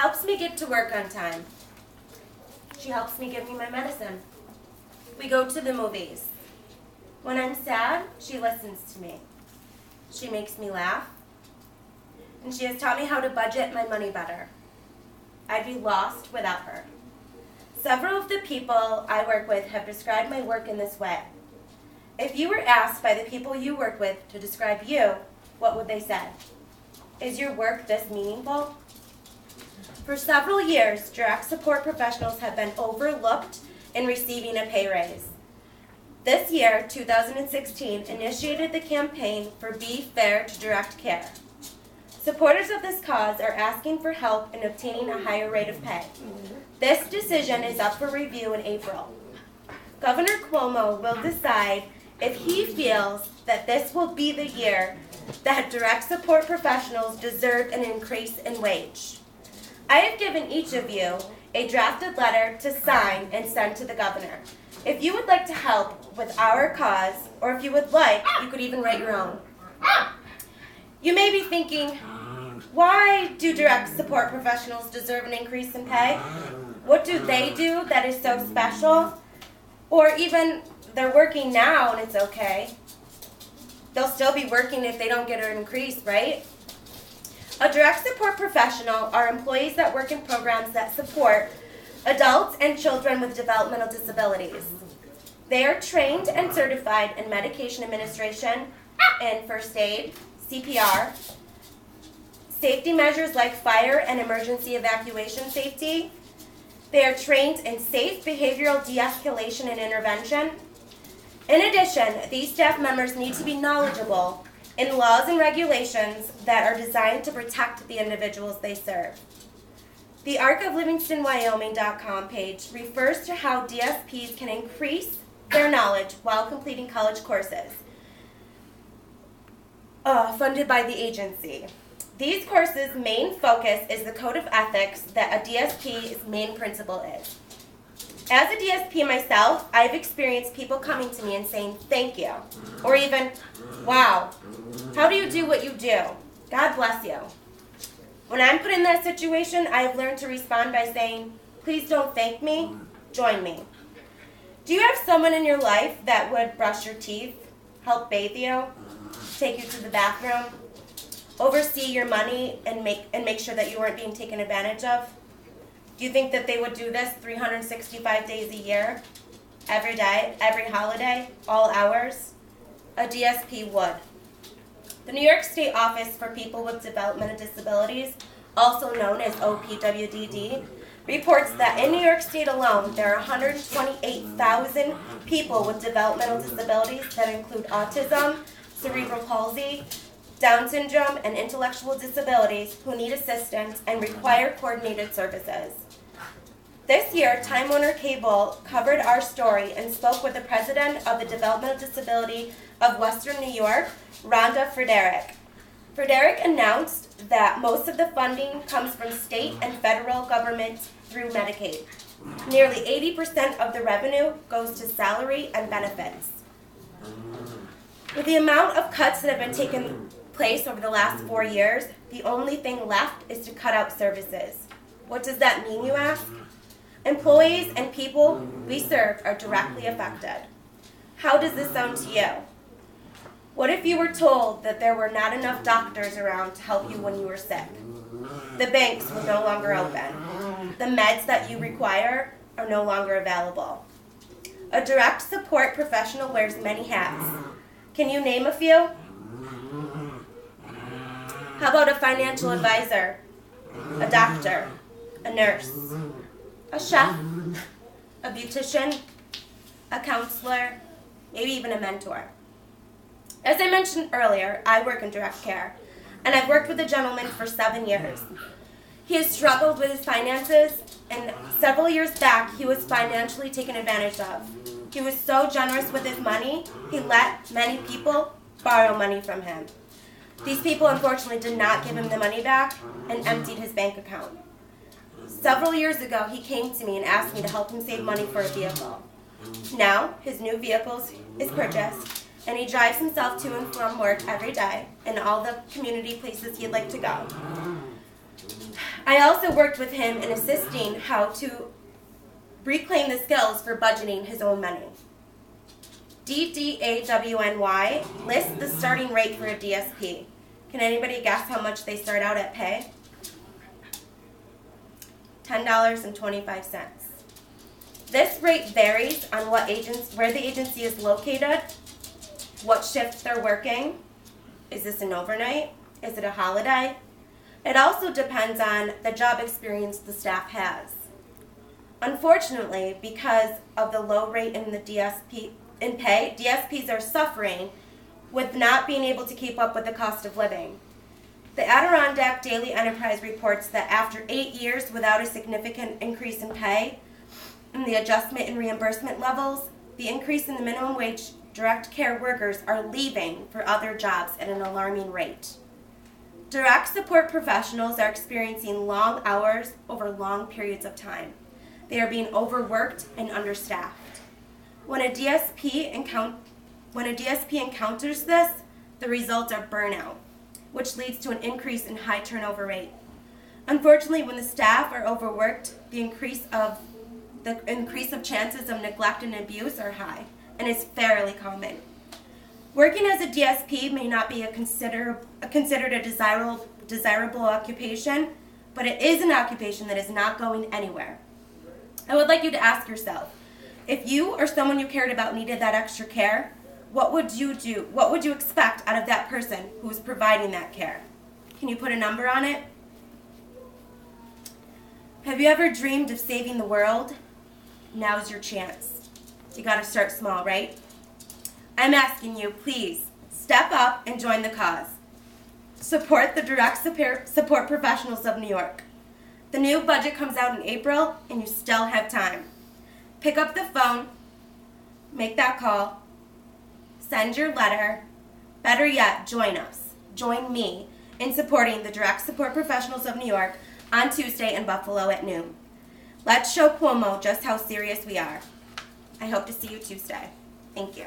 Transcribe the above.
helps me get to work on time. She helps me give me my medicine. We go to the movies. When I'm sad, she listens to me. She makes me laugh. And she has taught me how to budget my money better. I'd be lost without her. Several of the people I work with have described my work in this way. If you were asked by the people you work with to describe you, what would they say? Is your work this meaningful? For several years, direct support professionals have been overlooked in receiving a pay raise. This year, 2016, initiated the campaign for Be Fair to Direct Care. Supporters of this cause are asking for help in obtaining a higher rate of pay. This decision is up for review in April. Governor Cuomo will decide if he feels that this will be the year that direct support professionals deserve an increase in wage. I have given each of you a drafted letter to sign and send to the governor. If you would like to help with our cause, or if you would like, you could even write your own. You may be thinking, why do direct support professionals deserve an increase in pay? What do they do that is so special? Or even, they're working now and it's okay. They'll still be working if they don't get an increase, right? A direct support professional are employees that work in programs that support adults and children with developmental disabilities. They are trained and certified in medication administration and first aid, CPR, safety measures like fire and emergency evacuation safety. They are trained in safe behavioral de-escalation and intervention. In addition, these staff members need to be knowledgeable in laws and regulations that are designed to protect the individuals they serve. The arcoflivingstonwyoming.com page refers to how DSPs can increase their knowledge while completing college courses funded by the agency. These courses' main focus is the code of ethics that a DSP's main principle is. As a DSP myself, I've experienced people coming to me and saying, thank you, or even, wow, how do you do what you do? God bless you. When I'm put in that situation, I have learned to respond by saying, please don't thank me, join me. Do you have someone in your life that would brush your teeth, help bathe you, take you to the bathroom, oversee your money, and make sure that you weren't being taken advantage of? Do you think that they would do this 365 days a year, every day, every holiday, all hours? A DSP would. The New York State Office for People with Developmental Disabilities, also known as OPWDD, reports that in New York State alone, there are 128,000 people with developmental disabilities that include autism, cerebral palsy, Down syndrome, and intellectual disabilities who need assistance and require coordinated services. This year, Time Warner Cable covered our story and spoke with the president of the Developmental Disability of Western New York, Rhonda Frederick. Frederick announced that most of the funding comes from state and federal government through Medicaid. Nearly 80% of the revenue goes to salary and benefits. With the amount of cuts that have been taken place over the last 4 years, the only thing left is to cut out services. What does that mean, you ask? Employees and people we serve are directly affected. How does this sound to you? What if you were told that there were not enough doctors around to help you when you were sick? The banks were no longer open. The meds that you require are no longer available. A direct support professional wears many hats. Can you name a few? How about a financial advisor, a doctor, a nurse, a chef, a beautician, a counselor, maybe even a mentor? As I mentioned earlier, I work in direct care, and I've worked with a gentleman for 7 years. He has struggled with his finances, and several years back, he was financially taken advantage of. He was so generous with his money, he let many people borrow money from him. These people unfortunately did not give him the money back and emptied his bank account. Several years ago, he came to me and asked me to help him save money for a vehicle. Now, his new vehicle is purchased, and he drives himself to and from work every day and all the community places he'd like to go. I also worked with him in assisting how to reclaim the skills for budgeting his own money. DDAWNY lists the starting rate for a DSP. Can anybody guess how much they start out at pay? $10.25. This rate varies on where the agency is located, what shift they're working. Is this an overnight? Is it a holiday? It also depends on the job experience the staff has. Unfortunately, because of the low rate in the DSP in pay, DSPs are suffering with not being able to keep up with the cost of living. The Adirondack Daily Enterprise reports that after 8 years without a significant increase in pay and the adjustment in reimbursement levels, the increase in the minimum wage direct care workers are leaving for other jobs at an alarming rate. Direct support professionals are experiencing long hours over long periods of time. They are being overworked and understaffed. When a DSP encounters this, the results are burnout, which leads to an increase in high turnover rate. Unfortunately, when the staff are overworked, the increase of chances of neglect and abuse are high, and is fairly common. Working as a DSP may not be considered a desirable occupation, but it is an occupation that is not going anywhere. I would like you to ask yourself, if you or someone you cared about needed that extra care, what would you do? What would you expect out of that person who is providing that care? Can you put a number on it? Have you ever dreamed of saving the world? Now's your chance. You got to start small, right? I'm asking you, please, step up and join the cause. Support the direct support professionals of New York. The new budget comes out in April, and you still have time. Pick up the phone, make that call, send your letter. Better yet, join us. Join me in supporting the direct support professionals of New York on Tuesday in Buffalo at noon. Let's show Cuomo just how serious we are. I hope to see you Tuesday. Thank you.